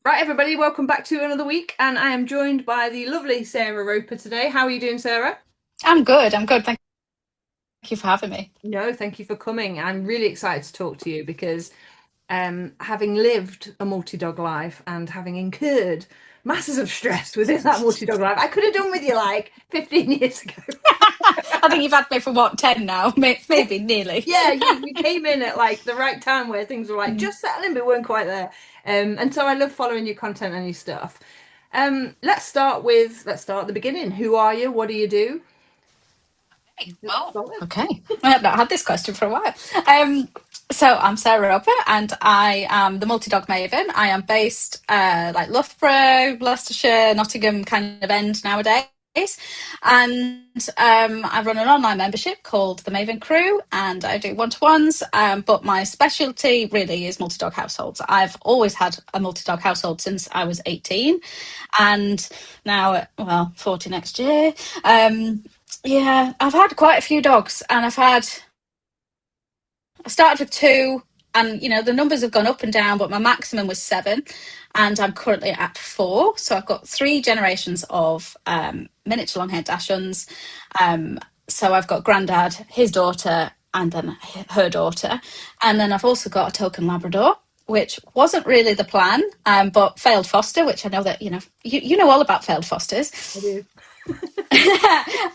Right, everybody, welcome back to another week, and I am joined by the lovely Sarah Roper today. How are you doing, Sarah? I'm good. I'm good. Thank you for having me. No, thank you for coming. I'm really excited to talk to you because having lived a multi-dog life and having incurred masses of stress within that multi-dog life, I could have done with you like 15 years ago. I think you've had me for what, 10 now? Maybe nearly. Yeah, you came in at like the right time where things were like Mm. just settling but weren't quite there. And so I love following your content and your stuff. Let's start at the beginning. Who are you? What do you do? Well, Solid. okay. I've not had this question for a while. Um, so I'm Sarah Roper and I am the multi-dog maven. I am based like Loughborough, Leicestershire, Nottingham kind of end nowadays. And I run an online membership called the Maven Crew and I do one-to-ones. But my specialty really is multi-dog households. I've always had a multi-dog household since I was 18 and now, well, 40 next year. Yeah, I've had quite a few dogs, and I started with two, and the numbers have gone up and down, but my maximum was seven, and I'm currently at four. So I've got three generations of miniature long-haired Dachshunds. Um, so I've got Grandad, his daughter, and then her daughter, and then I've also got a token Labrador, which wasn't really the plan, but failed foster, which I know that you know all about failed fosters. I do.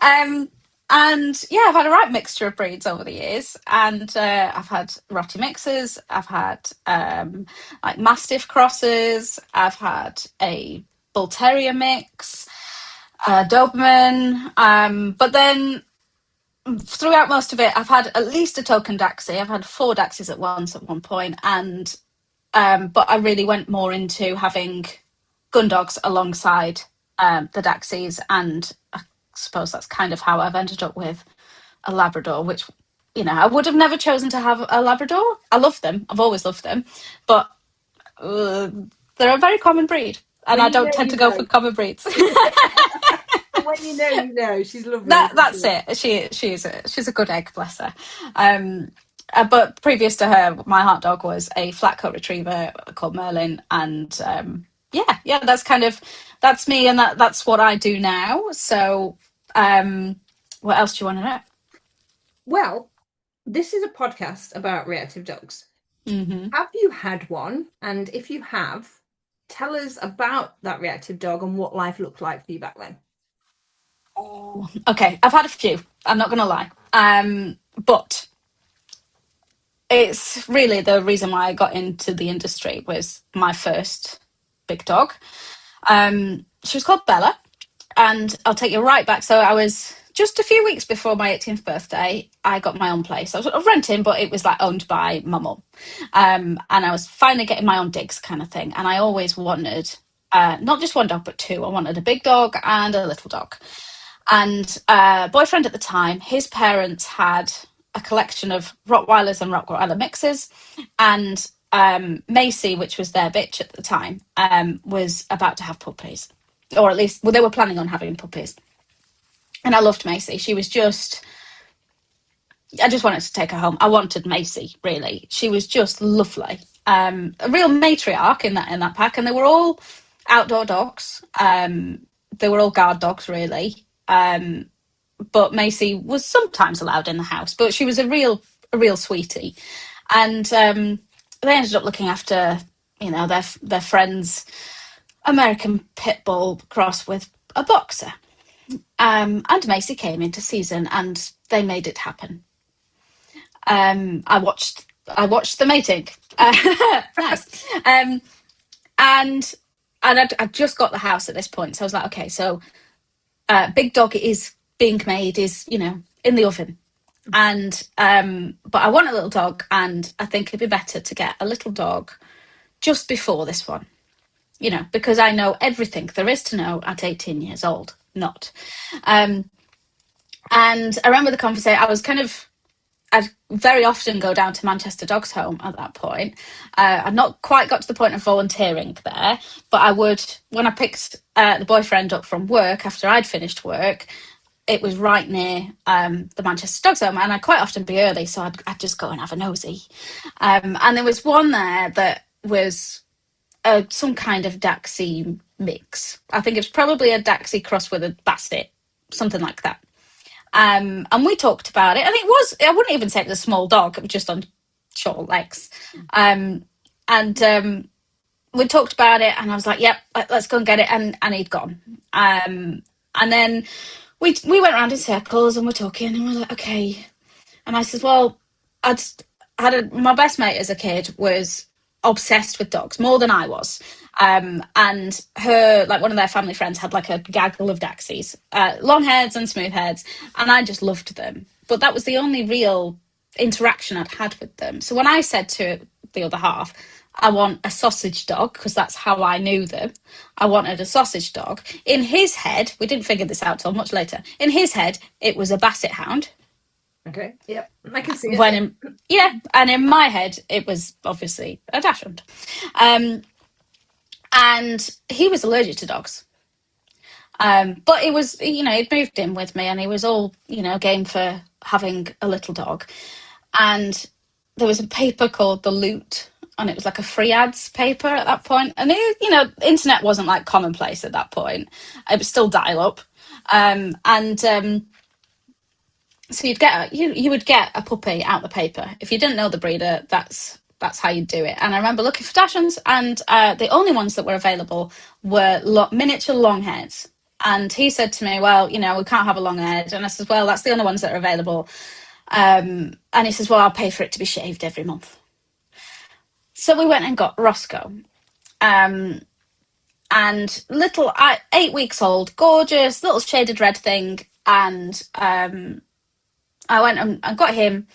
um, and yeah, I've had a right mixture of breeds over the years, and I've had Rottie mixes, I've had like Mastiff crosses, I've had a Bull Terrier mix, a Doberman, but then throughout most of it, I've had at least a token Dachshund. I've had four Dachshunds at once at one point, and but I really went more into having gun dogs alongside the Dachshunds, and I suppose that's kind of how I've ended up with a Labrador, which I would have never chosen to have a Labrador. I love them. I've always loved them, but uh, they're a very common breed, and When I you don't know, tend you to go for know. common breeds. And when you know, you know. She's lovely, isn't That's she? it. She's a good egg, bless her. Um, but previous to her, my heart dog was a flat coat retriever called Merlin, and yeah, that's me, and that's what I do now. So, what else do you want to Well, this is a podcast about reactive dogs. know? Have you had one? And if you have, tell us about that reactive dog and what life looked like for you back then. Okay, I've had a few. I'm not going to lie, but it's really the reason why I got into the industry was my first big dog. She was called Bella, and I'll take you right back. So I was just a few weeks before my 18th birthday. I got my own place. I was sort of renting, but it was like owned by my mum, and I was finally getting my own digs, kind of thing. And I always wanted not just one dog, but two. I wanted a big dog and a little dog. And boyfriend at the time, his parents had a collection of Rottweilers and Rottweiler mixes, and Macy, which was their bitch at the time, was about to have puppies, or at least, well, they were planning on having puppies. And I loved Macy. I just wanted to take her home. I wanted Macy, really. She was just lovely. A real matriarch in that pack, and they were all outdoor dogs. They were all guard dogs, really. But Macy was sometimes allowed in the house, but she was a real sweetie. And they ended up looking after, their friend's American pit bull cross with a boxer. And Macy came into season, and they made it happen. I watched the mating. Nice. And I'd just got the house at this point, so I was like, okay, so big dog is being made, is in the oven. And but I want a little dog, and I think it'd be better to get a little dog just before this one, because I know everything there is to know at 18 years old. Not. Um, and I remember the conversation. I'd very often go down to Manchester Dogs Home at that point. I'd not quite got to the point of volunteering there, but I would, when I picked the boyfriend up from work after I'd finished work, it was right near the Manchester Dogs Home, and I'd quite often be early, so I'd just go and have a nosy. And there was one there that was some kind of Dachshund mix. I think it's probably a Dachshund cross with a Basset, something like that. And we talked about it, and it was, I wouldn't even say it was a small dog, it was just on short legs. And we talked about it, and I was like, yep, let's go and get it. And he'd gone. And then we went around in circles and we're talking, and we're like, okay. And I said, well, my best mate as a kid was obsessed with dogs more than I was. And her, like, one of their family friends had like a gaggle of Daxies, long heads and smooth heads, and I just loved them. But that was the only real interaction I'd had with them. So when I said to the other half, I want a sausage dog, because that's how I knew them. I wanted a sausage dog. In his head, we didn't figure this out till much later. In his head, it was a Basset hound. Okay. Yep. I can see it. And in my head, it was obviously a dachshund. And he was allergic to dogs. But it was, he'd moved in with me, and he was all, game for having a little dog. And there was a paper called The Loot, and it was like a free ads paper at that point. And internet wasn't like commonplace at that point. It was still dial up. So you would get a puppy out the paper. If you didn't know the breeder, that's how you do it. And I remember looking for dachshunds, and the only ones that were available were miniature longhairs. And he said to me, well, we can't have a long haired. And I said, well, that's the only ones that are available. And he says, well, I'll pay for it to be shaved every month. So we went and got Roscoe. And little, 8 weeks old, gorgeous, little shaded red thing. And I went and got him,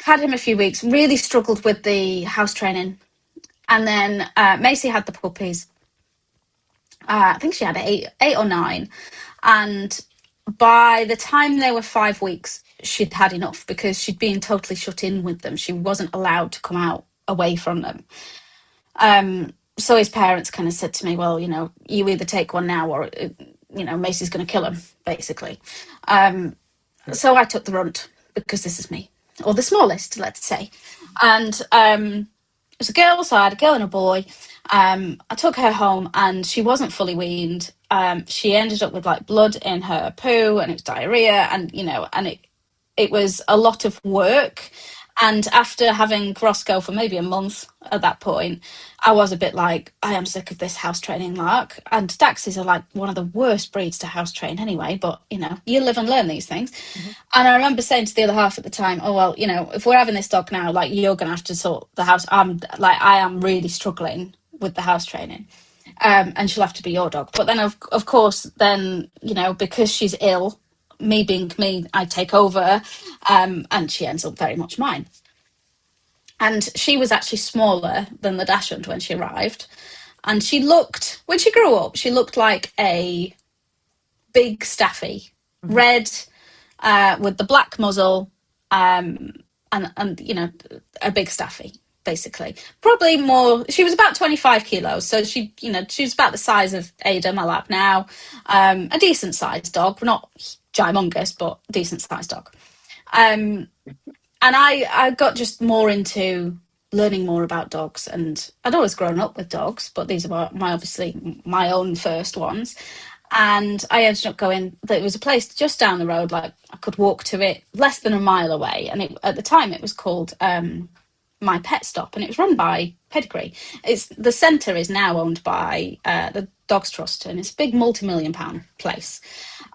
had him a few weeks, really struggled with the house training. And then Macy had the puppies. I think she had eight or nine. And by the time they were 5 weeks, she'd had enough, because she'd been totally shut in with them. She wasn't allowed to come out away from them. So his parents kind of said to me, well, you either take one now, or, Macy's going to kill him, basically. So I took the runt, because this is me, or the smallest, let's say. And it was a girl, so I had a girl and a boy. I took her home, and she wasn't fully weaned. She ended up with like blood in her poo, and it was diarrhea, and and it was a lot of work. And after having Roscoe for maybe a month at that point, I was a bit like, I am sick of this house training lark. And Dachshunds are like one of the worst breeds to house train anyway, but you live and learn these things. Mm-hmm. And I remember saying to the other half at the time, oh, well, if we're having this dog now, like, you're going to have to sort the house. I am really struggling with the house training. And she'll have to be your dog. But then, of course, then, because she's ill, me being me, I take over, and she ends up very much mine. And she was actually smaller than the Dachshund when she arrived. And when she grew up, she looked like a big staffy, mm-hmm. red, with the black muzzle, and a big staffy, basically. Probably more, she was about 25 kilos. So she was about the size of Ada, my lab now. A decent sized dog, not gymongous, but decent sized dog. And I got just more into learning more about dogs, and I'd always grown up with dogs, but these are obviously my own first ones. And I ended up there was a place just down the road, like I could walk to it, less than a mile away. And at the time it was called My Pet Stop, and it was run by Pedigree. The centre is now owned by the Dogs Trust, and it's a big multi-million-pound place.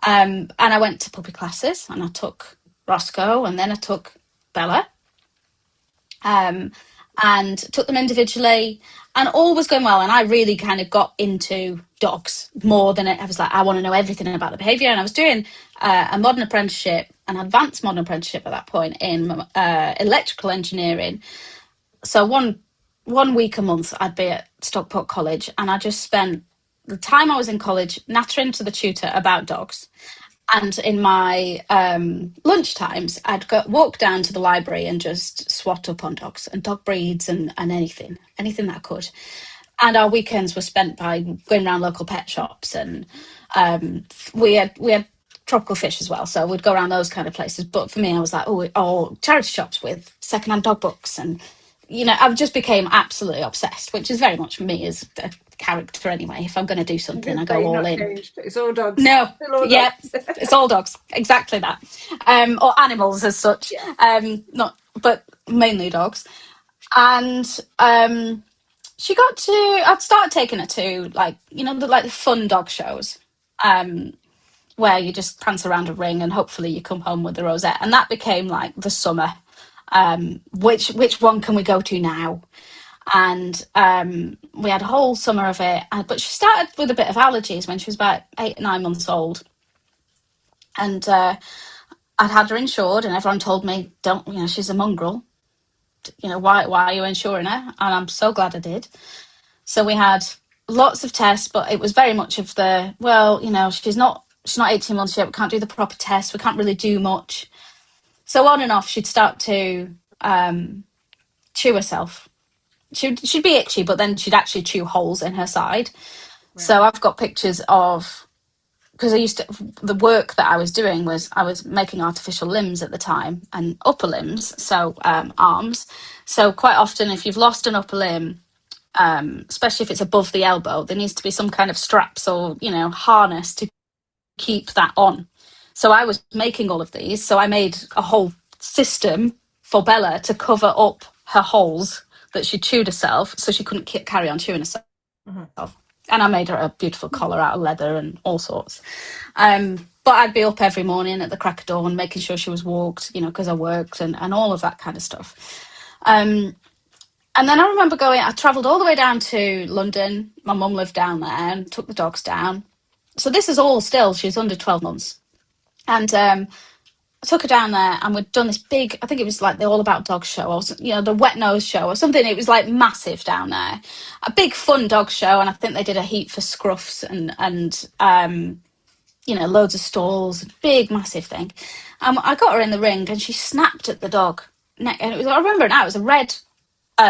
And I went to puppy classes, and I took Roscoe, and then I took Bella, and took them individually, and all was going well. And I really kind of got into dogs more than I was like, I want to know everything about the behaviour. And I was doing a modern apprenticeship, an advanced modern apprenticeship at that point in electrical engineering. So one week a month I'd be at Stockport College, and I just spent the time I was in college nattering to the tutor about dogs. And in my lunch times, I'd walk down to the library and just swat up on dogs and dog breeds and anything that I could. And our weekends were spent by going around local pet shops, and we had tropical fish as well, so we'd go around those kind of places. But for me, I was like, charity shops with secondhand dog books and I've just became absolutely obsessed, which is very much me as a character anyway. If I'm going to do I something, can I say go you're all not in. changed. It's all dogs. No, Still all yeah, dogs. it's all dogs, exactly that, or animals as such, Yeah. not, but mainly dogs. And she got to. I'd started taking her to the fun dog shows, where you just prance around a ring and hopefully you come home with the rosette, and that became like the summer. Which one can we go to now? And we had a whole summer of it. But she started with a bit of allergies when she was about 8 or 9 months old, and I'd had her insured, and everyone told me, "Don't, she's a mongrel. Why are you insuring her?" And I'm so glad I did. So we had lots of tests, but it was very much of the, well, she's not 18 months yet. We can't do the proper test. We can't really do much. So on and off, she'd start to chew herself. She'd be itchy, but then she'd actually chew holes in her side. Right. So I've got pictures of, because the work that I was doing was I was making artificial limbs at the time and upper limbs, so arms. So quite often, if you've lost an upper limb, especially if it's above the elbow, there needs to be some kind of straps or harness to keep that on. So I was making all of these. So I made a whole system for Bella to cover up her holes that she chewed herself, so she couldn't carry on chewing herself. Mhm. And I made her a beautiful collar out of leather and all sorts. But I'd be up every morning at the crack of dawn, making sure she was walked, because I worked and all of that kind of stuff. And then I remember I travelled all the way down to London. My mum lived down there and took the dogs down. So this is all still, she's under 12 months. And I took her down there and we'd done this big, I think it was like the All About Dog show, or the Wet Nose show or something. It was like massive down there. A big fun dog show, and I think they did a heat for scruffs and loads of stalls, big massive thing. I got her in the ring and she snapped at the dog. And I remember it now, it was a red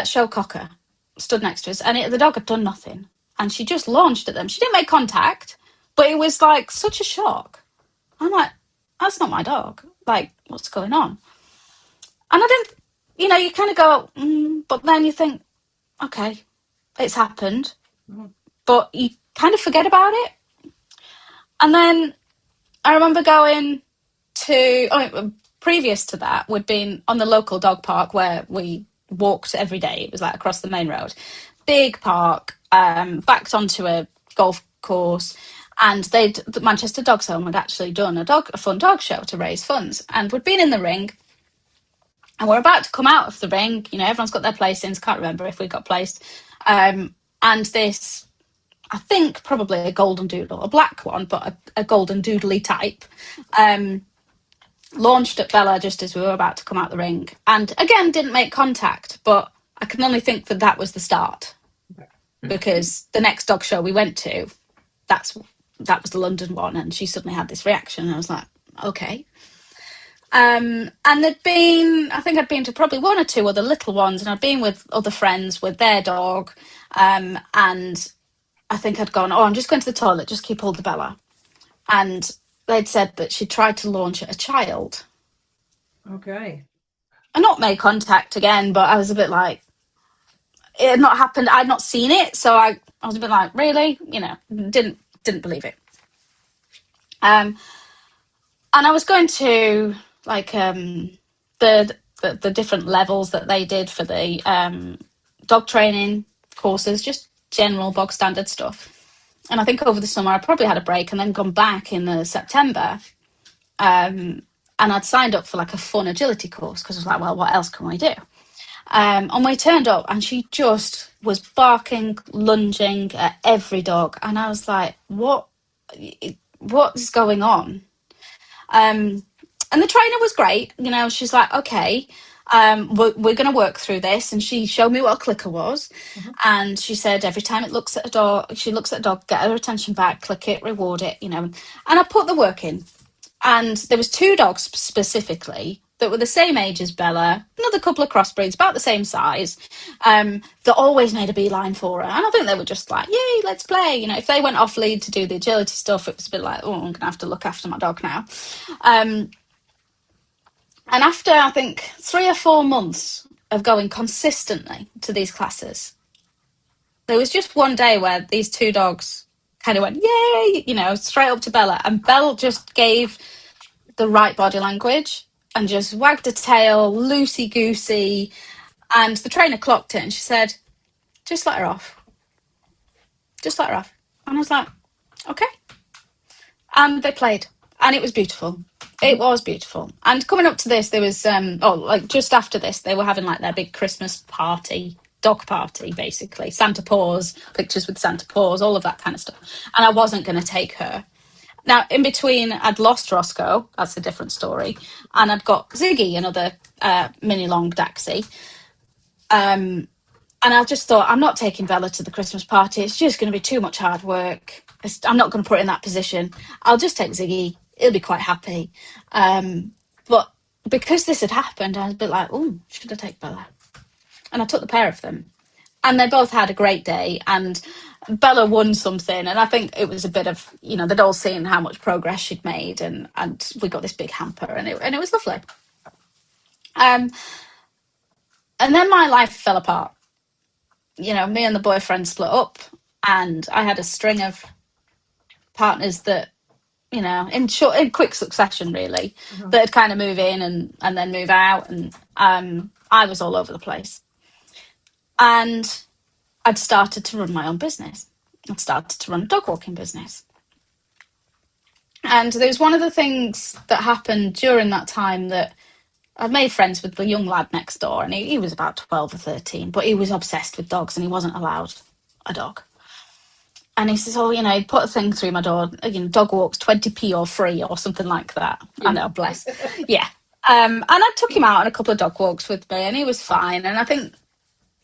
show cocker stood next to us, and the dog had done nothing, and she just launched at them. She didn't make contact, but it was like such a shock. I'm like, that's not my dog. Like, what's going on? And I didn't, you kind of go, but then you think, okay, it's happened, but you kind of forget about it. And then I remember going previous to that, we'd been on the local dog park where we walked every day. It was like across the main road, big park, backed onto a golf course, and the Manchester Dogs Home had actually done a fun dog show to raise funds, and we'd been in the ring, and we're about to come out of the ring. Everyone's got their placings. Can't remember if we got placed, and this, I think probably a golden doodle, a black one, but a golden doodly type, launched at Bella just as we were about to come out the ring, and again didn't make contact, but I can only think that was the start, because the next dog show we went to, that was the London one, and she suddenly had this reaction, and I was like, okay. And I think I'd been to probably one or two other little ones, and I'd been with other friends with their dog, and I think I'd gone, I'm just going to the toilet, just keep hold of Bella. And they'd said that she tried to launch at a child. Okay. I not made contact again, but I was a bit like, it had not happened. I'd not seen it, so I was a bit like, really, didn't believe it. And I was going to like the different levels that they did for the dog training courses, just general bog standard stuff. And I think over the summer I probably had a break and then gone back in the September. And I'd signed up for like a fun agility course because I was like, well, what else can we do? And we turned up and she just was barking, lunging at every dog. And I was like, what's going on? And the trainer was great. She's like, okay, we're going to work through this. And she showed me what a clicker was. Mhm. And she said, every time it looks at a dog, she looks at a dog, get her attention back, click it, reward it, And I put the work in. And there was 2 dogs specifically that were the same age as Bella, another couple of crossbreeds, about the same size, that always made a beeline for her. And I think they were just like, yay, let's play. If they went off lead to do the agility stuff, it was a bit like, I'm going to have to look after my dog now. And after, I think, 3 or 4 months, of going consistently to these classes. There was just one day where these two dogs kind of went, yay, straight up to Bella. And Belle just gave the right body language and just wagged her tail, loosey-goosey. And the trainer clocked it and she said, just let her off. Just let her off. And I was like, okay. And they played. And it was beautiful. It was beautiful. And coming up to this, there was, just after this, they were having like their big Christmas party, dog party, basically. Santa paws, pictures with Santa paws, all of that kind of stuff. And I wasn't going to take her. Now, in between, I'd lost Roscoe. That's a different story. And I'd got Ziggy, another mini long Daxi. And I just thought, I'm not taking Bella to the Christmas party. It's just going to be too much hard work. I'm not going to put her in that position. I'll just take Ziggy. He'll be quite happy. But because this had happened, I was a bit like, oh, should I take Bella? And I took the pair of them. And they both had a great day. And Bella won something. And I think it was a bit of, they'd all seen how much progress she'd made. And we got this big hamper. And it was lovely. And then my life fell apart. Me and the boyfriend split up, and I had a string of partners that, in quick succession, really, that had kind of move in and then move out, and I was all over the place. And I'd started to run my own business. I'd started to run a dog walking business. And there was one of the things that happened during that time that I made friends with the young lad next door, and he was about 12 or 13, but he was obsessed with dogs and he wasn't allowed a dog. And he says, he put a thing through my door, dog walks 20p or free or something like that. Yeah. I know, bless. Yeah. And I took him out on a couple of dog walks with me and he was fine. And I think,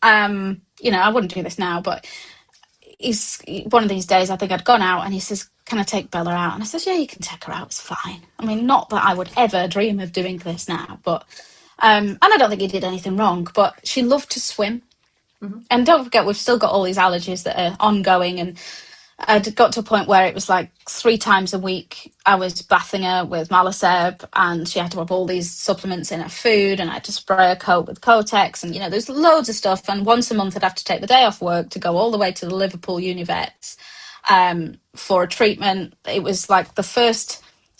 I wouldn't do this now, but he's one of these days, I think I'd gone out and he says, can I take Bella out? And I says, yeah, you can take her out. It's fine. I mean, not that I would ever dream of doing this now, but, and I don't think he did anything wrong, but she loved to swim. Mm-hmm. And don't forget, we've still got all these allergies that are ongoing. And I got to a point where it was like 3 times a week I was bathing her with Malaseb, and she had to have all these supplements in her food, and I had to spray her coat with Kotex, and there's loads of stuff. And once a month I'd have to take the day off work to go all the way to the Liverpool Univets for a treatment. It was like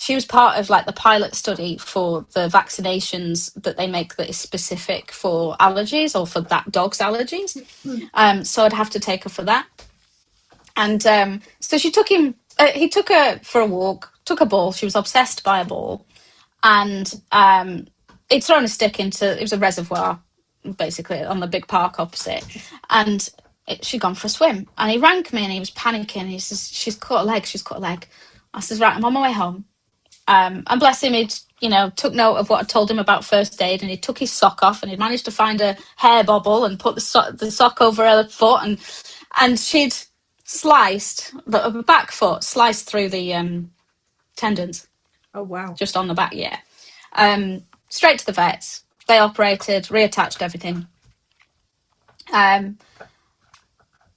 she was part of like the pilot study for the vaccinations that they make that is specific for allergies or for that dog's allergies. So I'd have to take her for that. And so she took him, he took her for a walk, took a ball. She was obsessed by a ball. And he'd thrown a stick it was a reservoir, basically, on the big park opposite. And she'd gone for a swim. And he rang me and he was panicking. He says, she's caught a leg. I says, right, I'm on my way home. And bless him, he'd, took note of what I told him about first aid, and he took his sock off and he'd managed to find a hair bobble and put the sock over her foot. And she'd sliced, the back foot sliced through the tendons. Oh, wow. Just on the back, yeah. Straight to the vets. They operated, reattached everything. And,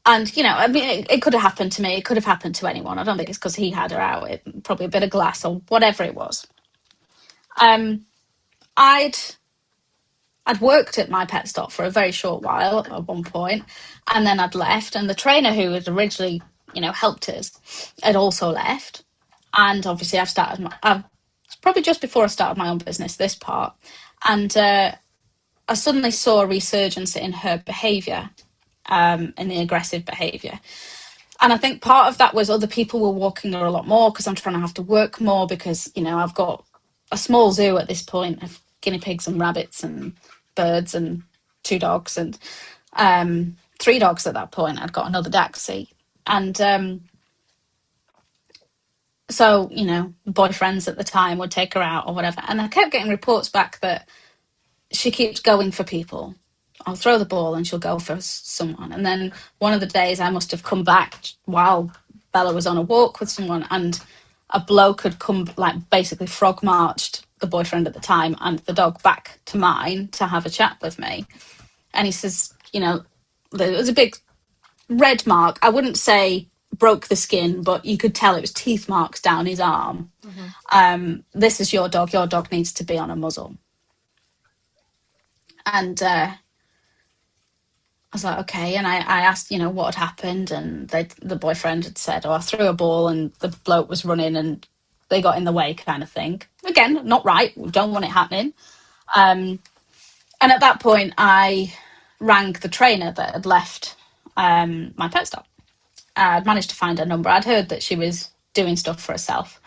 it could have happened to me. It could have happened to anyone. I don't think it's because he had her out. Probably a bit of glass or whatever it was. I'd worked at my pet stop for a very short while at one point, and then I'd left, and the trainer who had originally, helped us had also left. And obviously it's probably just before I started my own business, this part. And I suddenly saw a resurgence in her behaviour, in the aggressive behaviour. And I think part of that was other people were walking her a lot more because I'm trying to have to work more because, I've got a small zoo at this point of guinea pigs and rabbits and birds and 2 dogs and 3 dogs at that point. I'd got another Daxi. And so, boyfriends at the time would take her out or whatever. And I kept getting reports back that she keeps going for people. I'll throw the ball and she'll go for someone. And then one of the days I must have come back while Bella was on a walk with someone, and a bloke had come, like, basically frog marched the boyfriend at the time and the dog back to mine to have a chat with me. And he says, there was a big red mark. I wouldn't say broke the skin, but you could tell it was teeth marks down his arm. Mm-hmm. This is your dog needs to be on a muzzle. And was like, okay. And I asked, what had happened. And the boyfriend had said, oh, I threw a ball and the bloke was running and they got in the way, kind of thing. Again, not right. We don't want it happening. And at that point, I rang the trainer that had left my pet stop. I'd managed to find her number. I'd heard that she was doing stuff for herself.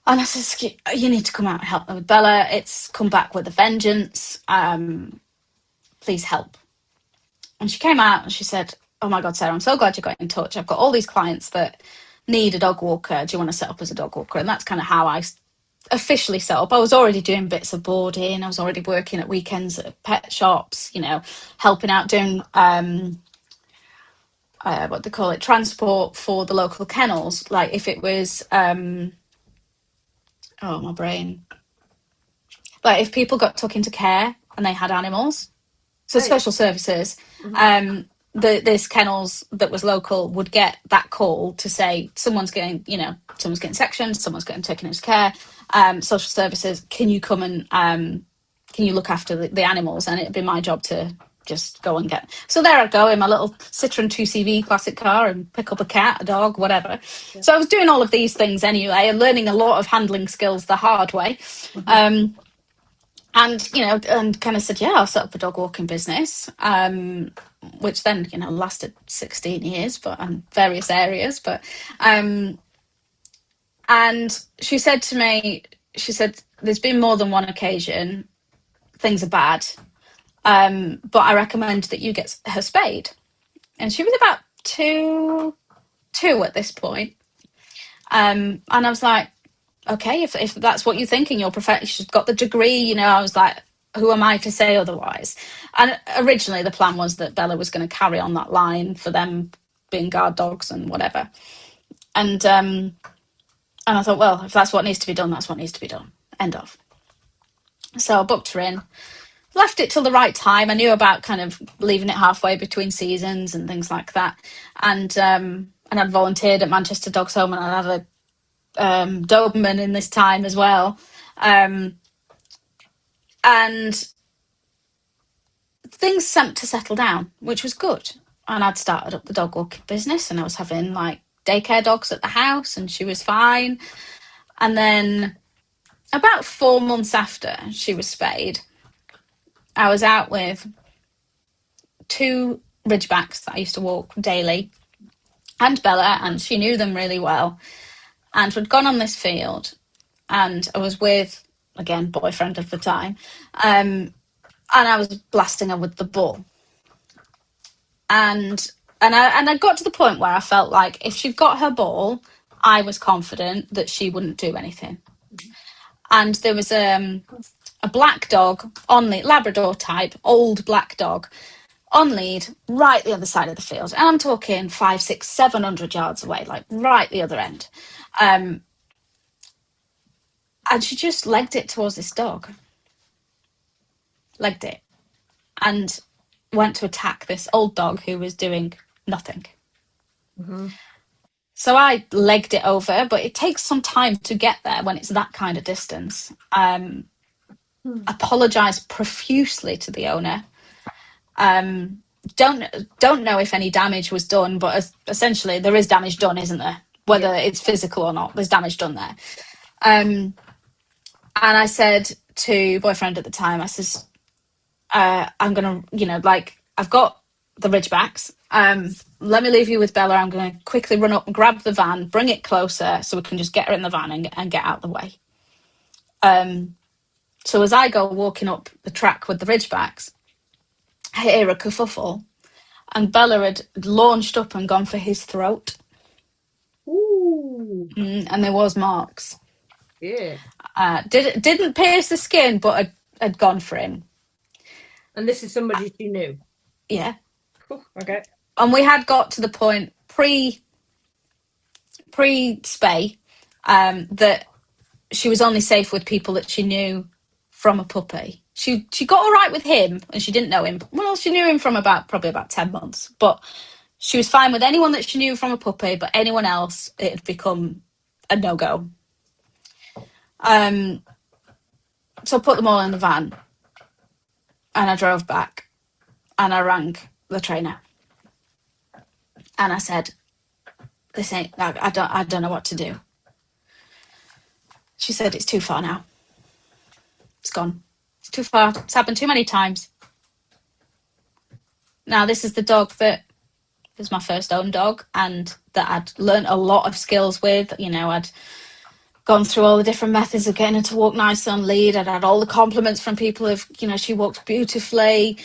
And I said, you need to come out and help me with Bella. It's come back with a vengeance. Please help. And she came out and she said, oh my God, Sarah, I'm so glad you got in touch. I've got all these clients that need a dog walker. Do you want to set up as a dog walker? And that's kind of how I officially set up. I was already doing bits of boarding. I was already working at weekends at pet shops, helping out doing what they call it, transport for the local kennels. Like if it was, oh, my brain. Like if people got took into care and they had animals, so Right. social services, this kennels that was local would get that call to say someone's getting sectioned, someone's getting taken into care. Social services, can you come and can you look after the animals? And it'd be my job to just go and get. So there I'd go in my little Citroen 2CV classic car and pick up a cat, a dog, whatever. Yeah. So I was doing all of these things anyway and learning a lot of handling skills the hard way. And kind of said, yeah, I'll set up a dog walking business, which then, lasted 16 years, but in various areas. But, and she said to me, there's been more than one occasion, things are bad, but I recommend that you get her spayed. And she was about two at this point. And I was like, okay, if that's what you think and you're she's got the degree, I was like, who am I to say otherwise? And originally the plan was that Bella was going to carry on that line for them being guard dogs and whatever. And I thought, well, if that's what needs to be done, that's what needs to be done. End of. So I booked her in, left it till the right time. I knew about kind of leaving it halfway between seasons and things like that. And I'd volunteered at Manchester Dogs Home and I had a Doberman in this time as well, and things seemed to settle down, which was good. And I'd started up the dog walking business and I was having like daycare dogs at the house and she was fine. And then about 4 months after she was spayed, I was out with 2 Ridgebacks that I used to walk daily and Bella, and she knew them really well. And we'd gone on this field and I was with, again, boyfriend of the time, and I was blasting her with the bull. And I got to the point where I felt like if she got her ball, I was confident that she wouldn't do anything. And there was a black dog on lead, Labrador type, old black dog, on lead, right the other side of the field. And I'm talking 500, 600, 700 yards away, like right the other end. And she just legged it towards this dog. Legged it. And went to attack this old dog who was doing nothing. Mm-hmm. So I legged it over, but it takes some time to get there when it's that kind of distance. Apologised profusely to the owner. Don't know if any damage was done, but essentially there is damage done, isn't there? Whether it's physical or not, there's damage done there. And I said to boyfriend at the time, I says, I'm going to, I've got the Ridgebacks. Let me leave you with Bella. I'm going to quickly run up and grab the van, bring it closer so we can just get her in the van and get out of the way. So as I go walking up the track with the Ridgebacks, I hear a kerfuffle and Bella had launched up and gone for his throat. Ooh. And there was marks. Yeah. Didn't pierce the skin, but had gone for him. And this is somebody she knew? Yeah. Okay. And we had got to the point pre-spay that she was only safe with people that she knew from a puppy. She got all right with him and she didn't know him. Well, she knew him from probably about 10 months, but she was fine with anyone that she knew from a puppy, but anyone else, it had become a no-go. So I put them all in the van and I drove back and I rang the trainer. And I said, this ain't, I don't know what to do. She said, it's too far now. It's gone. It's too far. It's happened too many times. Now, this is the dog that was my first own dog and that I'd learnt a lot of skills with. You know, I'd gone through all the different methods of getting her to walk nice on lead. I'd had all the compliments from people of, you know, she walks beautifully.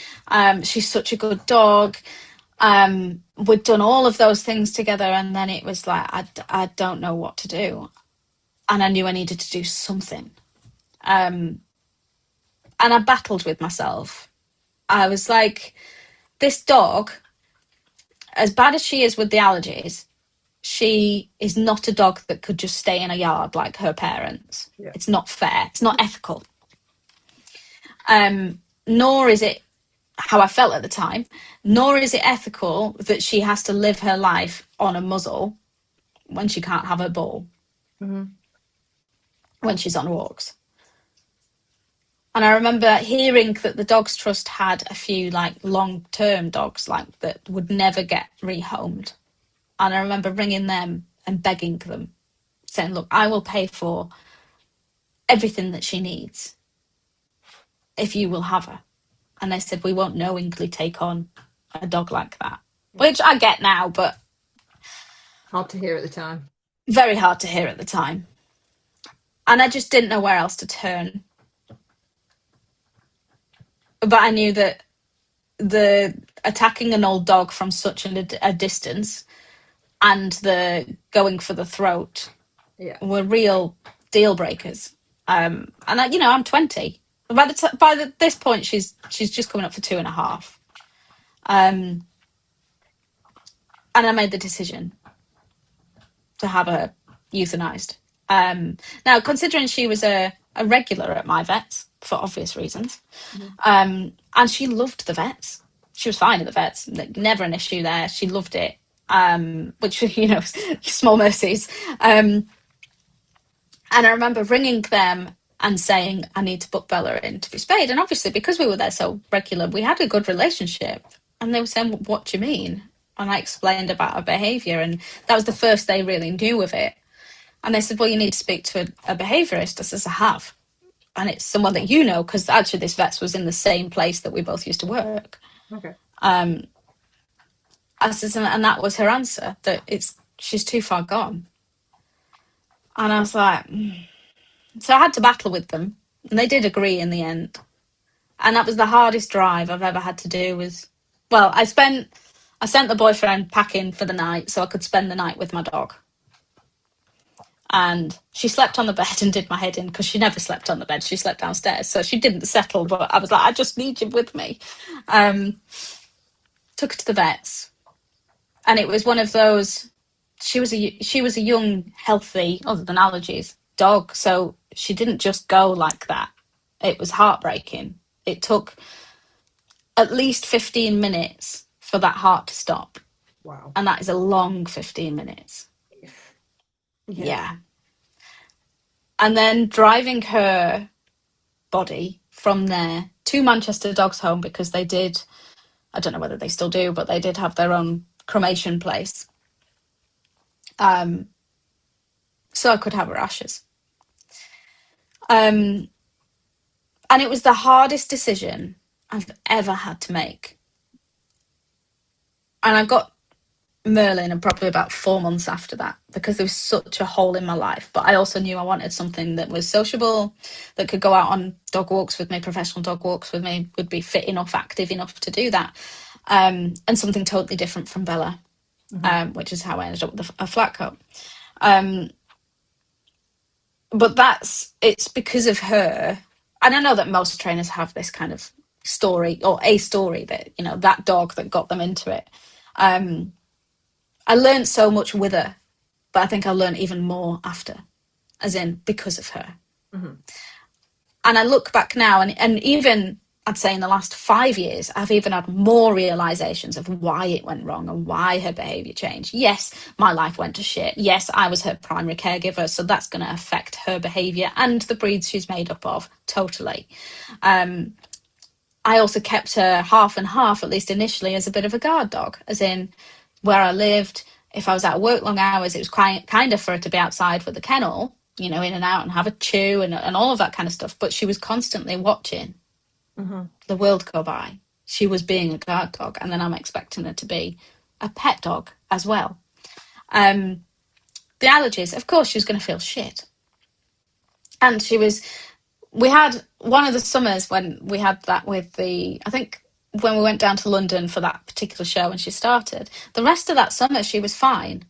She's such a good dog. We'd done all of those things together, and then it was like, I don't know what to do. And I knew I needed to do something. And I battled with myself. I was like, this dog, as bad as she is with the allergies, she is not a dog that could just stay in a yard like her parents. Yeah. It's not fair. It's not ethical. Nor is it how I felt at the time, nor is it ethical that she has to live her life on a muzzle when she can't have her ball, when she's on walks. And I remember hearing that the Dogs Trust had a few like long-term dogs like that would never get rehomed. And I remember ringing them and begging them, saying, look, I will pay for everything that she needs if you will have her. And they said, we won't knowingly take on a dog like that, which I get now, but Hard to hear at the time. very hard to hear at the time. And I just didn't know where else to turn. But I knew that the attacking an old dog from such a distance and the going for the throat were real deal breakers. And I, you know, I'm 20. By this point, she's just coming up for 2.5. And I made the decision to have her euthanized. Now, considering she was a regular at my vet's for obvious reasons, and she loved the vets. She was fine at the vets, never an issue there. She loved it, which, you know, small mercies. And I remember ringing them and saying, I need to book Bella in to be spayed. And obviously, because we were there so regular, we had a good relationship. And they were saying, what do you mean? And I explained about her behaviour. And that was the first they really knew of it. And they said, well, you need to speak to a behaviourist. I says, I have. And it's someone that you know, because actually this vet was in the same place that we both used to work. Okay. I says, and that was her answer, that she's too far gone. And I was like, So I had to battle with them, and they did agree in the end. And that was the hardest drive I've ever had to do. Well, I sent the boyfriend packing for the night so I could spend the night with my dog. And she slept on the bed and did my head in, because she never slept on the bed. She slept downstairs, so she didn't settle. But I was like, I just need you with me. Took her to the vets, and it was one of those. She was a young, healthy, other than allergies, dog. So she didn't just go like that. It was heartbreaking. It took at least 15 minutes for that heart to stop. Wow. And that is a long 15 minutes. Yeah. And then driving her body from there to Manchester Dogs Home, because they did, I don't know whether they still do, but they did have their own cremation place. So I could have her ashes. And it was the hardest decision I've ever had to make. And I got Merlin and probably about 4 months after that, because there was such a hole in my life. But I also knew I wanted something that was sociable, that could go out on dog walks with me, professional dog walks with me, would be fit enough, active enough to do that. And something totally different from Bella, which is how I ended up with a flat coat. But it's because of her. And I know that most trainers have this kind of story, or a story, that, you know, that dog that got them into it. I learned so much with her, but I think I learned even more after, as in because of her. And I look back now, and even I'd say in the last 5 years, I've even had more realizations of why it went wrong and why her behaviour changed. Yes, my life went to shit. Yes, I was her primary caregiver, so that's going to affect her behaviour and the breeds she's made up of, totally. I also kept her half and half, at least initially, as a bit of a guard dog, as in where I lived. If I was out of work long hours, it was quite kind of for her to be outside with the kennel, in and out and have a chew and all of that kind of stuff. But she was constantly watching the world go by. She was being a guard dog, and then I'm expecting her to be a pet dog as well. The allergies, of course, she was going to feel shit. And we had one of the summers when we had that with I think when we went down to London for that particular show and she started, the rest of that summer she was fine.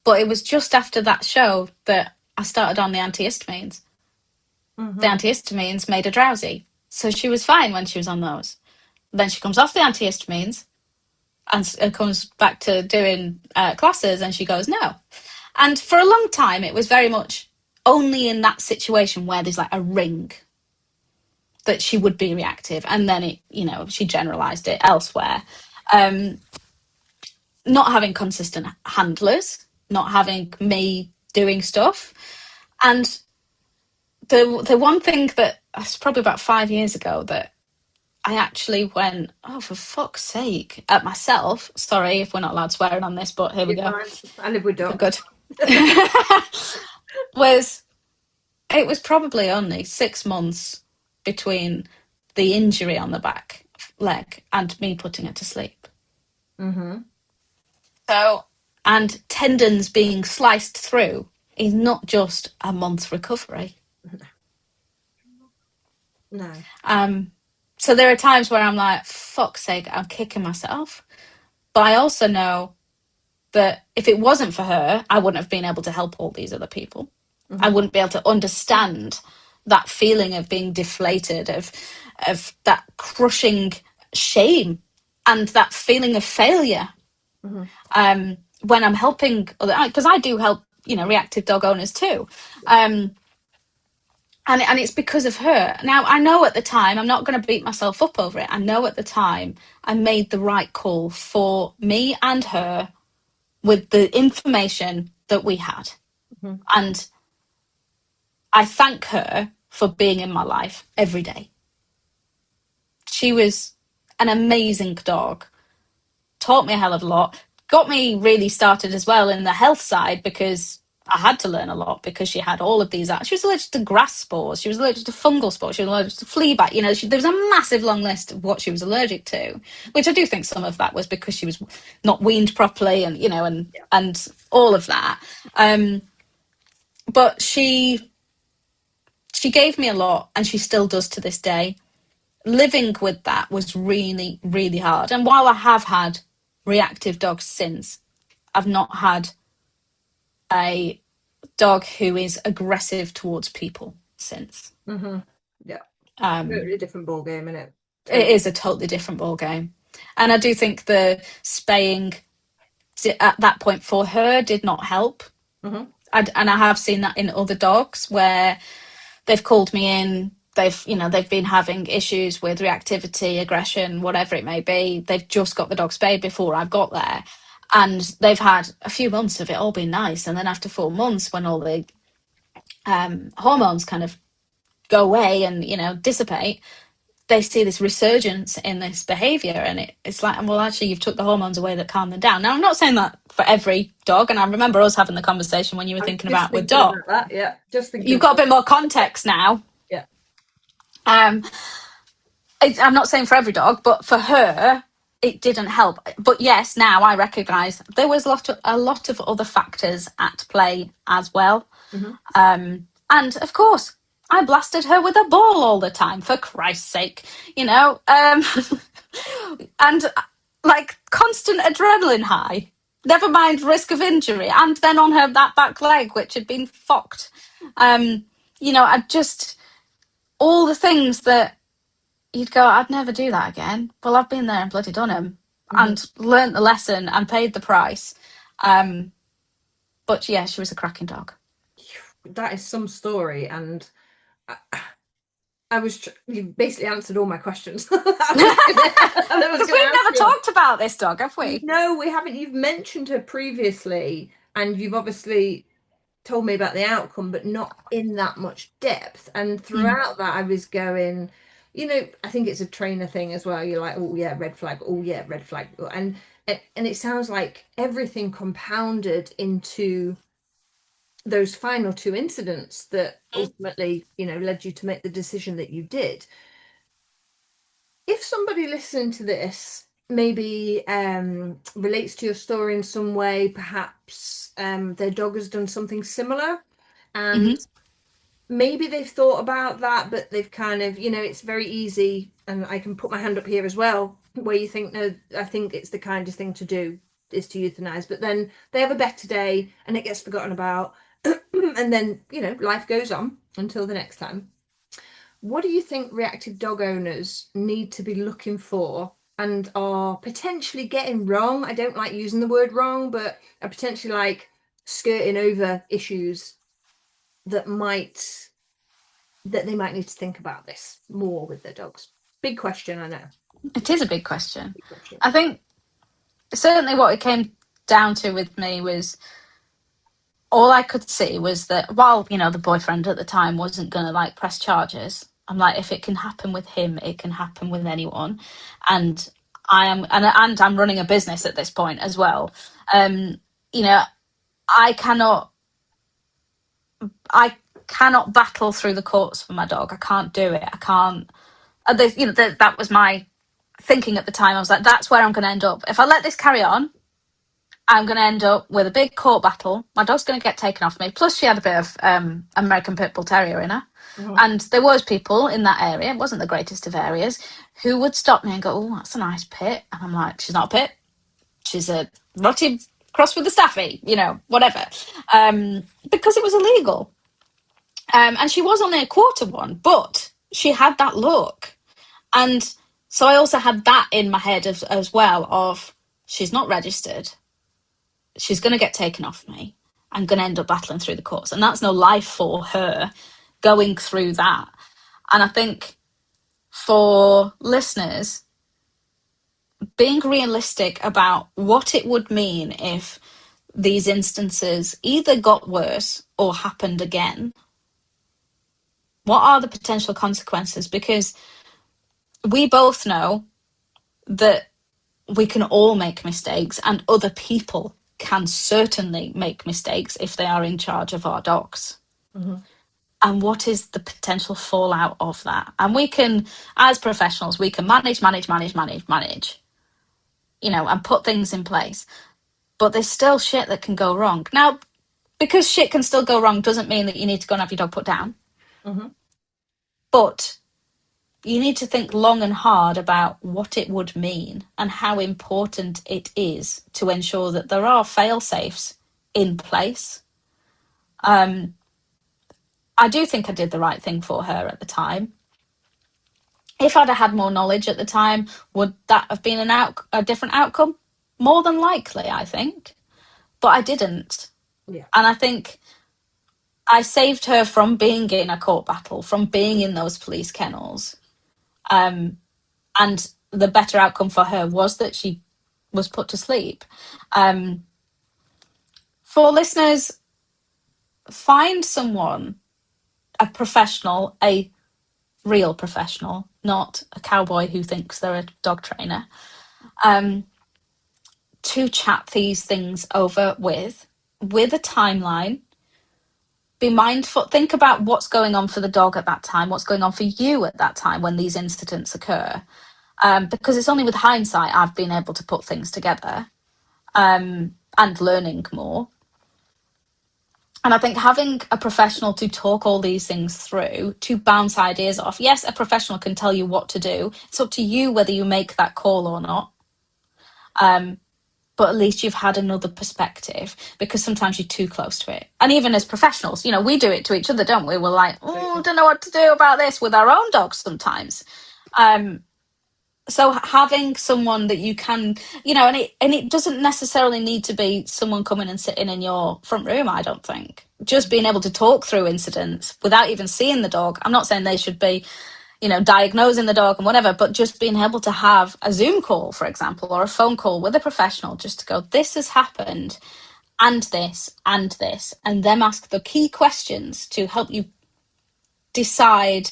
But it was just after that show that I started on the antihistamines. The antihistamines made her drowsy. So she was fine when she was on those. Then she comes off the antihistamines and comes back to doing classes and she goes, no. And for a long time, it was very much only in that situation where there's like a ring that she would be reactive. And then she generalized it elsewhere. Not having consistent handlers, not having me doing stuff. And the one thing that was probably about 5 years ago that I actually went, oh, for fuck's sake, at myself. Sorry if we're not allowed swearing on this, but here we go. I live with dogs. Good. It was probably only 6 months between the injury on the back leg and me putting her to sleep. So, and tendons being sliced through is not just a month's recovery. No. So there are times where I'm like, fuck's sake, I'm kicking myself. But I also know that if it wasn't for her, I wouldn't have been able to help all these other people. I wouldn't be able to understand that feeling of being deflated, of that crushing shame and that feeling of failure. When I'm helping other, because I do help, reactive dog owners too. And it's because of her. Now, I know at the time, I'm not going to beat myself up over it. I know at the time I made the right call for me and her with the information that we had. And I thank her for being in my life every day. She was an amazing dog, taught me a hell of a lot, got me really started as well in the health side because I had to learn a lot because she had all of these. She was allergic to grass spores. She was allergic to fungal spores. She was allergic to flea bite. There was a massive long list of what she was allergic to, which I do think some of that was because she was not weaned properly and, and all of that. But she gave me a lot and she still does to this day. Living with that was really, really hard. And while I have had reactive dogs since, I've not had a dog who is aggressive towards people since. Yeah. Totally different ball game, isn't it? It is a totally different ball game. And I do think the spaying at that point for her did not help. And I have seen that in other dogs where they've called me in, they've been having issues with reactivity, aggression, whatever it may be. They've just got the dog spayed before I've got there. And they've had a few months of it all being nice. And then after 4 months, when all the hormones kind of go away and, dissipate, they see this resurgence in this behaviour. And it's like, well, actually, you've took the hormones away that calm them down. Now, I'm not saying that for every dog. And I remember us having the conversation when you were thinking about with Dot. Yeah, just thinking. You've got a bit more context now. Yeah. I'm not saying for every dog, but for her, it didn't help. But yes, now I recognise there was a lot of other factors at play as well. And of course, I blasted her with a ball all the time, for Christ's sake, and like constant adrenaline high, never mind risk of injury, and then on that back leg, which had been fucked. I just, all the things that you'd go, I'd never do that again. Well, I've been there and bloody done them and learnt the lesson and paid the price. But yeah, she was a cracking dog. That is some story, and you basically answered all my questions. Because we've never talked about this dog, have we? No, we haven't. You've mentioned her previously, and you've obviously told me about the outcome, but not in that much depth. And throughout that, I was going, I think it's a trainer thing as well. You're like, oh yeah, red flag. Oh yeah, red flag. And it sounds like everything compounded into those final two incidents that ultimately, led you to make the decision that you did. If somebody listening to this maybe relates to your story in some way, perhaps their dog has done something similar, and Mm-hmm. maybe they've thought about that, but they've kind of, it's very easy, and I can put my hand up here as well, where you think, no, I think it's the kindest thing to do is to euthanize, but then they have a better day and it gets forgotten about, and then, life goes on until the next time. What do you think reactive dog owners need to be looking for and are potentially getting wrong? I don't like using the word wrong, but are potentially like skirting over issues that they might need to think about this more with their dogs. Big question, I know. It is a big question. Big question. I think certainly what it came down to with me was all I could see was that while, the boyfriend at the time wasn't going to like press charges, I'm like, if it can happen with him, it can happen with anyone. And and I'm running a business at this point as well. Um, you know, I cannot, I cannot battle through the courts for my dog. I can't do it. I can't. That was my thinking at the time. I was like, that's where I'm going to end up. If I let this carry on, I'm going to end up with a big court battle. My dog's going to get taken off me. Plus, she had a bit of American Pit Bull Terrier in her. Mhm. And there was people in that area, it wasn't the greatest of areas, who would stop me and go, oh, that's a nice pit. And I'm like, she's not a pit. She's a rotted cross with a staffy, whatever. Because it was illegal. And she was only a quarter one, but she had that look. And so I also had that in my head as well of she's not registered. She's going to get taken off me. I'm going to end up battling through the courts. And that's no life for her going through that. And I think for listeners, being realistic about what it would mean if these instances either got worse or happened again. What are the potential consequences? Because we both know that we can all make mistakes and other people can certainly make mistakes if they are in charge of our dogs. Mhm. And what is the potential fallout of that? And we can, as professionals, we can manage, and put things in place. But there's still shit that can go wrong. Now, because shit can still go wrong doesn't mean that you need to go and have your dog put down. Mhm. But you need to think long and hard about what it would mean and how important it is to ensure that there are fail-safes in place. I do think I did the right thing for her at the time. If I'd have had more knowledge at the time, would that have been a different outcome? More than likely, I think. But I didn't. Yeah. And I think I saved her from being in a court battle, from being in those police kennels. And the better outcome for her was that she was put to sleep. For listeners, find someone, a professional, a real professional, not a cowboy who thinks they're a dog trainer, to chat these things over with a timeline. Be mindful, think about what's going on for the dog at that time, what's going on for you at that time when these incidents occur. Because it's only with hindsight I've been able to put things together, and learning more. And I think having a professional to talk all these things through, to bounce ideas off. Yes, a professional can tell you what to do. It's up to you whether you make that call or not. But at least you've had another perspective, because sometimes you're too close to it. And even as professionals, we do it to each other, don't we? We're like, oh, don't know what to do about this with our own dogs sometimes. So having someone that you can, and it doesn't necessarily need to be someone coming and sitting in your front room, I don't think. Just being able to talk through incidents without even seeing the dog. I'm not saying they should be, diagnosing the dog and whatever, but just being able to have a Zoom call, for example, or a phone call with a professional just to go, this has happened, and this, and them ask the key questions to help you decide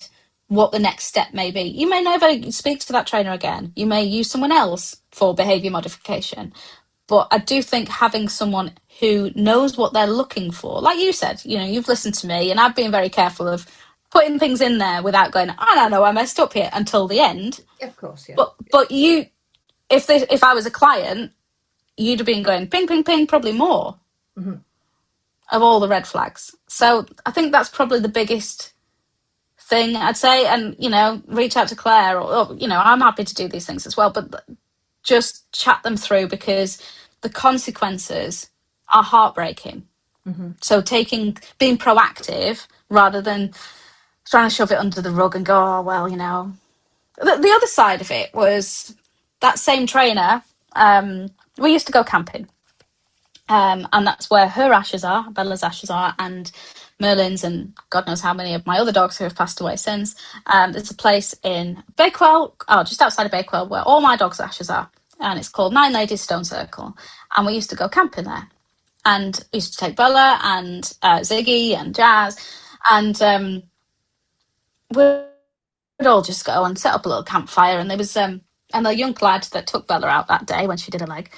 what the next step may be. You may never speak to that trainer again. You may use someone else for behaviour modification. But I do think having someone who knows what they're looking for, like you said, you've listened to me and I've been very careful of putting things in there without going, I don't know, I messed up here until the end. Of course, yeah. But you, if I was a client, you'd have been going ping, ping, ping, probably more of all the red flags. So I think that's probably the biggest thing I'd say. And, reach out to Claire or I'm happy to do these things as well, but just chat them through because the consequences are heartbreaking. So being proactive rather than trying to shove it under the rug and go, oh, well, The other side of it was that same trainer, we used to go camping. And that's where her ashes are, Bella's ashes are, and Merlin's, and God knows how many of my other dogs who have passed away since. There's a place in Bakewell, just outside of Bakewell, where all my dogs' ashes are. And it's called Nine Ladies Stone Circle. And we used to go camping there. And we used to take Bella and Ziggy and Jazz. And we'd all just go and set up a little campfire. And there was... and the young lad that took Bella out that day when she did a leg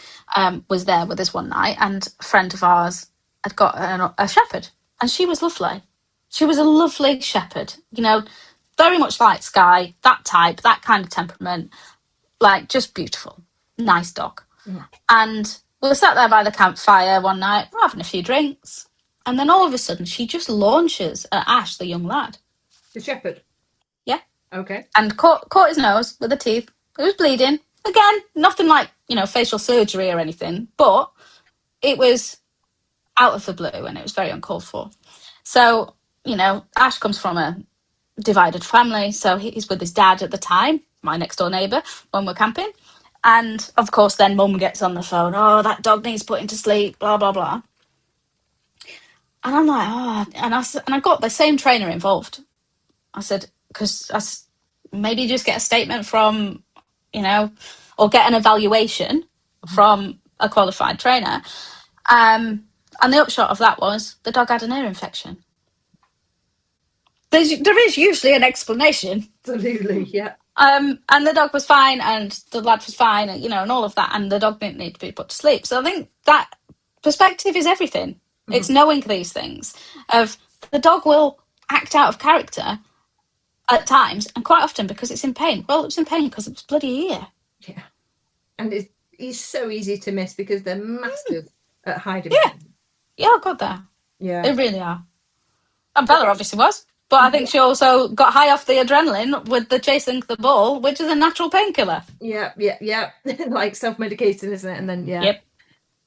was there with us one night, and a friend of ours had got a shepherd, and she was lovely. She was a lovely shepherd, very much like Sky, that type, that kind of temperament, like just beautiful, nice dog. And we were sat there by the campfire one night, having a few drinks, and then all of a sudden she just launches at Ash, the young lad. The shepherd? Yeah. Okay. And caught his nose with the teeth. It was bleeding. Again, nothing like, facial surgery or anything, but it was out of the blue and it was very uncalled for. So, Ash comes from a divided family. So he's with his dad at the time, my next door neighbour, when we're camping. And of course, then mum gets on the phone. Oh, that dog needs putting to sleep, blah, blah, blah. And I'm like, and I got the same trainer involved. I said, because maybe just get a statement from, or get an evaluation from a qualified trainer. And the upshot of that was the dog had an ear infection. There is usually an explanation. Absolutely, yeah. And the dog was fine, and the lad was fine, and all of that, and the dog didn't need to be put to sleep. So I think that perspective is everything. It's knowing these things. Of the dog will act out of character at times, and quite often because it's in pain. Well, it's in pain because it's bloody ear. Yeah. And it's so easy to miss because they're massive at hiding. Yeah, God, there. Yeah. They really are. And Bella obviously was. But I think she also got high off the adrenaline with the chasing the ball, which is a natural painkiller. Yeah. Like self-medicating, isn't it? And then, yeah.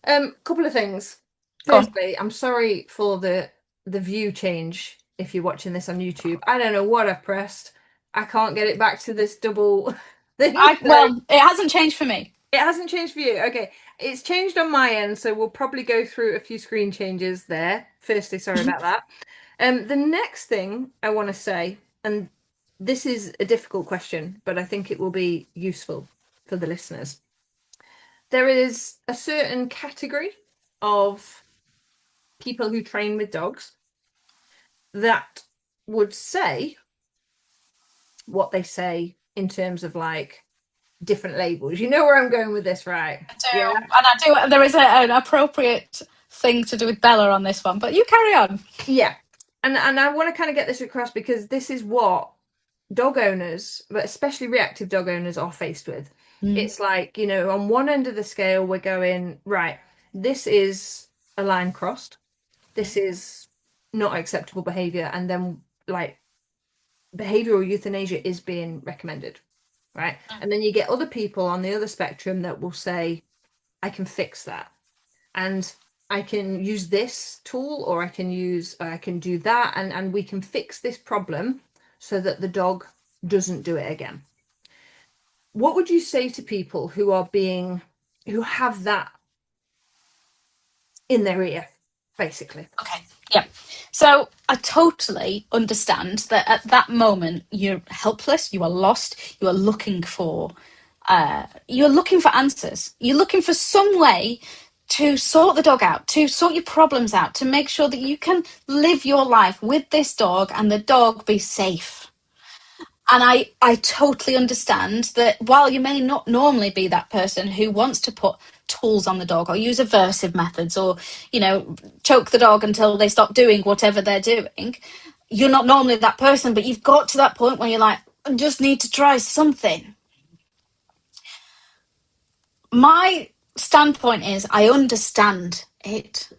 Yep. Couple of things. Firstly, I'm sorry for the view change if you're watching this on YouTube. I don't know what I've pressed. I can't get it back to this double thing. Well, it hasn't changed for me. It hasn't changed for you. Okay. It's changed on my end, so we'll probably go through a few screen changes there. Firstly, sorry about that. The next thing I want to say, and this is a difficult question, but I think it will be useful for the listeners. There is a certain category of people who train with dogs that would say what they say in terms of like different labels. You know where I'm going with this, right? I do. Yeah. And I do. There is an appropriate thing to do with Bella on this one, but you carry on. Yeah. And I want to kind of get this across because this is what dog owners, but especially reactive dog owners, are faced with. It's like, on one end of the scale, we're going, right, this is a line crossed. This is not acceptable behavior. And then like behavioural euthanasia is being recommended, right? And then you get other people on the other spectrum that will say, I can fix that. And I can use this tool, or I can do that, and we can fix this problem so that the dog doesn't do it again. What would you say to people who have that in their ear, basically? Okay. Yeah. So I totally understand that at that moment you're helpless, you are lost, you are looking for answers. You're looking for some way to sort the dog out, to sort your problems out, to make sure that you can live your life with this dog and the dog be safe. And I totally understand that while you may not normally be that person who wants to put tools on the dog or use aversive methods or, choke the dog until they stop doing whatever they're doing, you're not normally that person, but you've got to that point where you're like, I just need to try something. My standpoint is I understand it,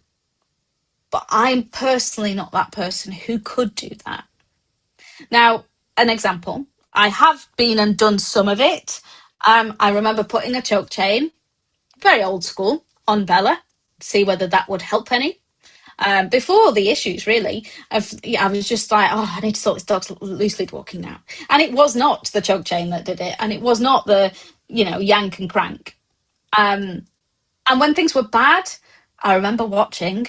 but I'm personally not that person who could do that. Now, an example, I have been and done some of it. I remember putting a choke chain, very old school, on Bella, see whether that would help any. Before the issues, really, I was just like, I need to sort this dog's loose lead walking now. And it was not the choke chain that did it, and it was not the, yank and crank. And when things were bad, I remember watching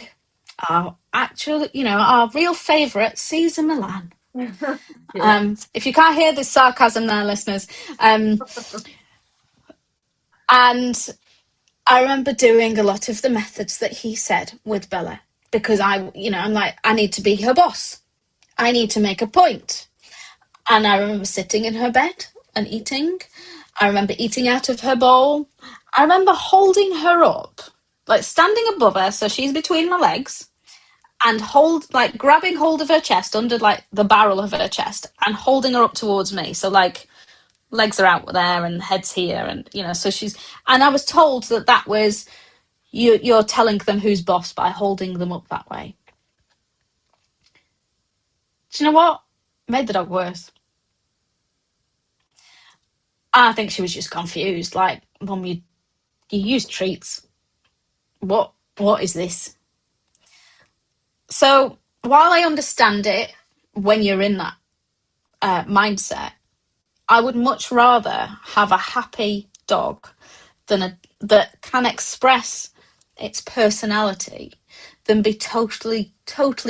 our our real favourite, Caesar Milan. Yeah. If you can't hear the sarcasm there, listeners, and I remember doing a lot of the methods that he said with Bella because I'm like, I need to be her boss. I need to make a point. And I remember sitting in her bed and eating. I remember eating out of her bowl. I remember holding her up, like standing above her, so she's between my legs, and grabbing hold of her chest under like the barrel of her chest and holding her up towards me. So like legs are out there and head's here, and so she's. And I was told that was you're telling them who's boss by holding them up that way. Do you know what? Made the dog worse. I think she was just confused. Like, Mum, you use treats. What is this? So while I understand it, when you're in that mindset, I would much rather have a happy dog that can express its personality than be totally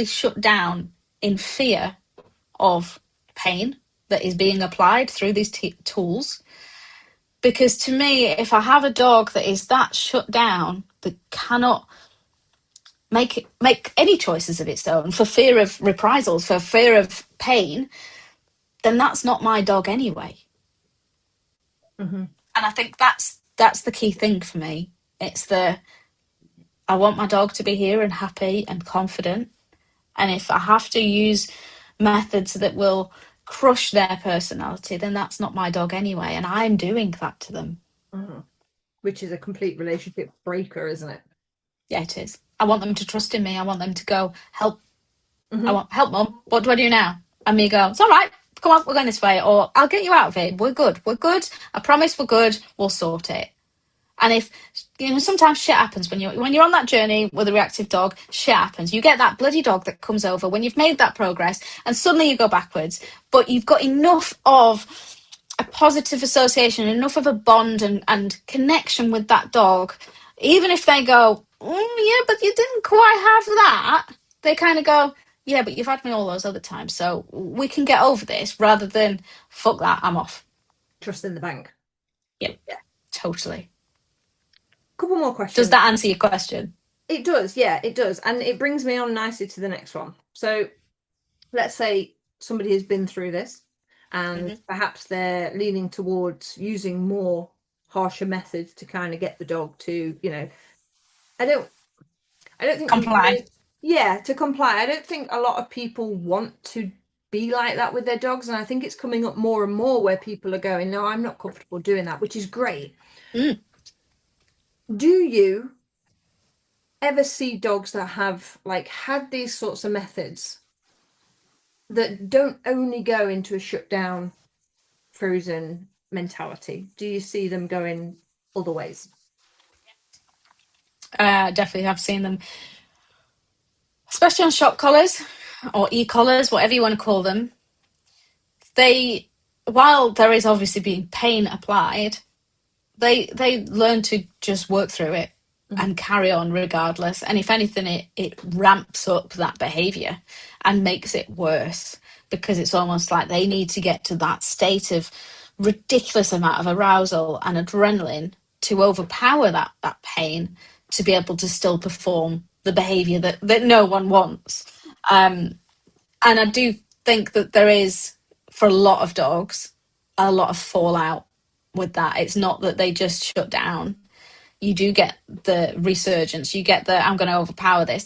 shut down in fear of pain that is being applied through these tools. Because to me, if I have a dog that is that shut down, that cannot make any choices of its own for fear of reprisals, for fear of pain, then that's not my dog anyway. Mm-hmm. And I think that's the key thing for me. It's I want my dog to be here and happy and confident. And if I have to use methods that will crush their personality, then that's not my dog anyway. And I'm doing that to them. Mm-hmm. Which is a complete relationship breaker, isn't it? Yeah, it is. I want them to trust in me. I want them to go, help. Mm-hmm. I want help, Mum. What do I do now? And me go, it's all right. Come on, we're going this way. Or I'll get you out of it. We're good. We're good. I promise we're good. We'll sort it. And if sometimes shit happens when you're on that journey with a reactive dog, shit happens. You get that bloody dog that comes over when you've made that progress and suddenly you go backwards. But you've got enough of a positive association, enough of a bond and connection with that dog. Even if they go, yeah, but you didn't quite have that, they kind of go, yeah, but you've had me all those other times, so we can get over this, rather than, fuck that, I'm off. Trust in the bank. Yep, yeah, totally. Couple more questions. Does that answer your question? It does, yeah, it does. And it brings me on nicely to the next one. So let's say somebody has been through this and perhaps they're leaning towards using more harsher methods to kind of get the dog to, I don't think Comply. to comply. I don't think a lot of people want to be like that with their dogs, and I think it's coming up more and more where people are going, no, I'm not comfortable doing that, which is great. Do you ever see dogs that have like had these sorts of methods that don't only go into a shut down frozen mentality? Do you see them going other ways? Definitely have seen them, especially on shock collars or e-collars, whatever you want to call them. While there is obviously being pain applied, they learn to just work through it and carry on regardless. And if anything, it ramps up that behaviour and makes it worse, because it's almost like they need to get to that state of ridiculous amount of arousal and adrenaline to overpower that pain, to be able to still perform the behaviour that no one wants. And I do think that there is for a lot of dogs, a lot of fallout with that. It's not that they just shut down. You do get the resurgence. You get the, I'm going to overpower this.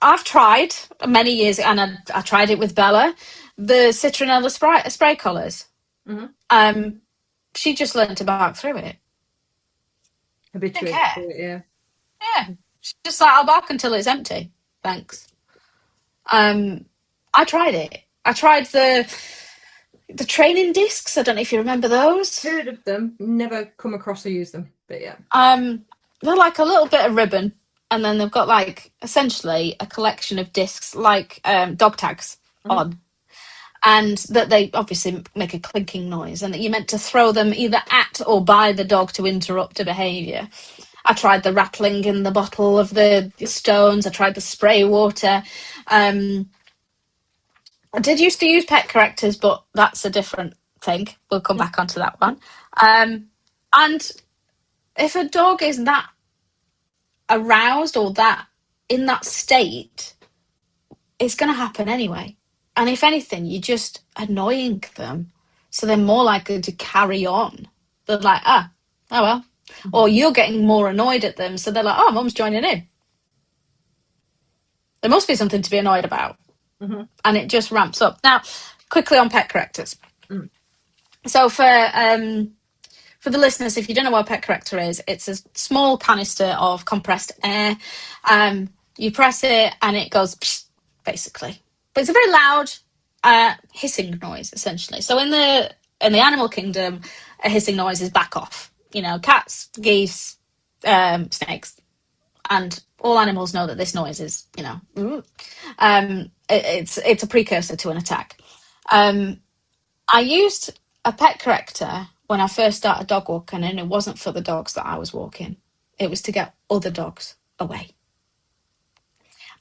I've tried many years, and I tried it with Bella, the citronella spray collars. Mm-hmm. She just learned to bark through it. Didn't Habituated to care. it, yeah. Yeah. She's just like, I'll bark until it's empty. Thanks. I tried it. I tried the training discs. I don't know if you remember those. Heard of them, never come across or use them, but yeah. They're like a little bit of ribbon, and then they've got like essentially a collection of discs, like dog tags Mm-hmm. on, and that they obviously make a clinking noise, and that you're meant to throw them either at or by the dog to interrupt a behaviour. I tried the rattling in the bottle of the stones. I tried the spray water. I did used to use pet correctors, but that's a different thing. We'll come back onto that one. And if a dog is that aroused or that in that state, it's going to happen anyway. And if anything, you're just annoying them, so they're more likely to carry on. They're like, oh well. Or you're getting more annoyed at them, so they're like, oh, mum's joining in. There must be something to be annoyed about. Mm-hmm. And it just ramps up. Now, quickly on pet correctors. Mm. So for the listeners, if you don't know what a pet corrector is, it's a small canister of compressed air. You press it and it goes psh, basically. But it's a very loud hissing noise, essentially. So in the animal kingdom, a hissing noise is back off. You know, cats, geese, snakes, and all animals know that this noise is, you know, it's a precursor to an attack. I used a pet corrector when I first started dog walking, and it wasn't for the dogs that I was walking. It was to get other dogs away.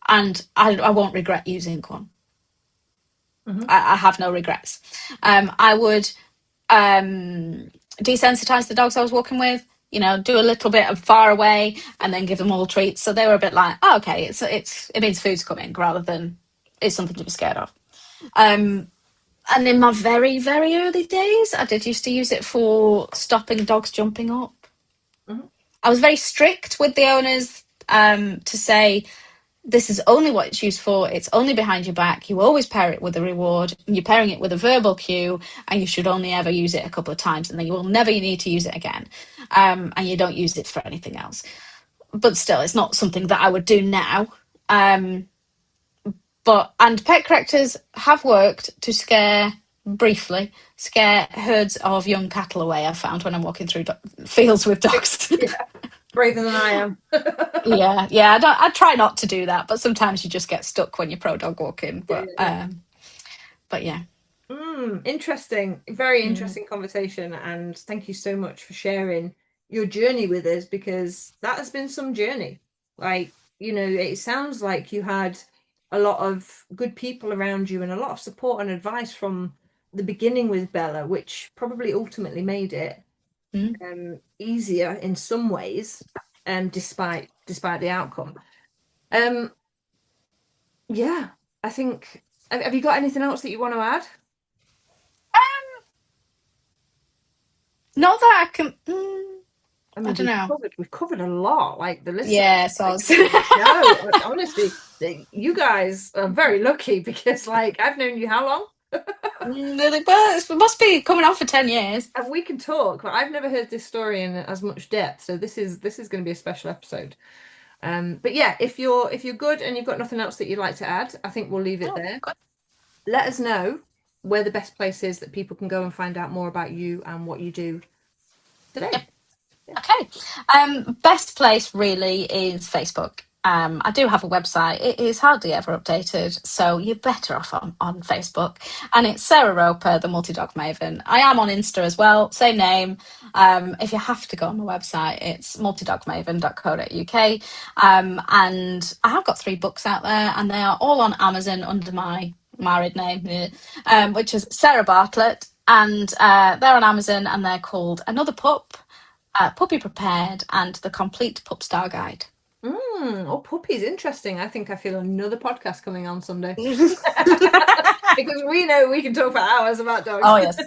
And I won't regret using one. Mm-hmm. I have no regrets. I would desensitize the dogs I was walking with, you know, do a little bit of far away and then give them all treats. So they were a bit like, oh, okay, it means food's coming rather than it's something to be scared of. And in my very, very early days, I did used to use it for stopping dogs jumping up. Mm-hmm. I was very strict with the owners to say, this is only what it's used for. It's only behind your back. You always pair it with a reward. And you're pairing it with a verbal cue, and you should only ever use it a couple of times, and then you will never need to use it again. And you don't use it for anything else. But still, it's not something that I would do now. And pet correctors have worked to briefly scare herds of young cattle away. I found when I'm walking through fields with dogs. Yeah. Braver than I am. yeah. I try not to do that, but sometimes you just get stuck when you're pro dog walking. But yeah. Interesting, very interesting conversation, and thank you so much for sharing your journey with us, because that has been some journey. Like, you know, it sounds like you had a lot of good people around you and a lot of support and advice from the beginning with Bella, which probably ultimately made it easier in some ways, despite the outcome. Yeah, I think. Have you got anything else that you want to add? Not that I can. I mean, I don't know. we've covered a lot. Like the listeners, Yeah, so no, honestly, you guys are very lucky, because, like, I've known you how long? it must be coming on for 10 years. And we can talk, but I've never heard this story in as much depth. So this is going to be a special episode. But yeah, if you're good and you've got nothing else that you'd like to add, I think we'll leave it there. Good. Let us know where the best place is that people can go and find out more about you and what you do today. Yeah. Okay. Best place really is Facebook. I do have a website. It is hardly ever updated, so you're better off on Facebook. And it's Sarah Roper, the Multi-Dog Maven. I am on Insta as well, same name. If you have to go on my website, it's multidogmaven.co.uk. And I have got 3 books out there, and they are all on Amazon under my married name, which is Sarah Bartlett. And they're on Amazon, and they're called Another Pup, Puppy Prepared, and The Complete Pup Star Guide. Oh, puppies, interesting. I think I feel another podcast coming on Sunday because we know we can talk for hours about dogs. Oh yes.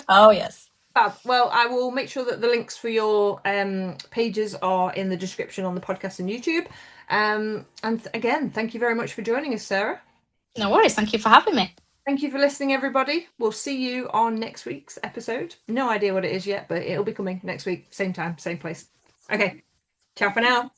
Oh yes. Fab. Well, I will make sure that the links for your pages are in the description on the podcast and YouTube. And again, thank you very much for joining us, Sarah. No worries. Thank you for having me. Thank you for listening, everybody. We'll see you on next week's episode. No idea what it is yet, but it'll be coming next week, same time, same place. Okay. Ciao for now.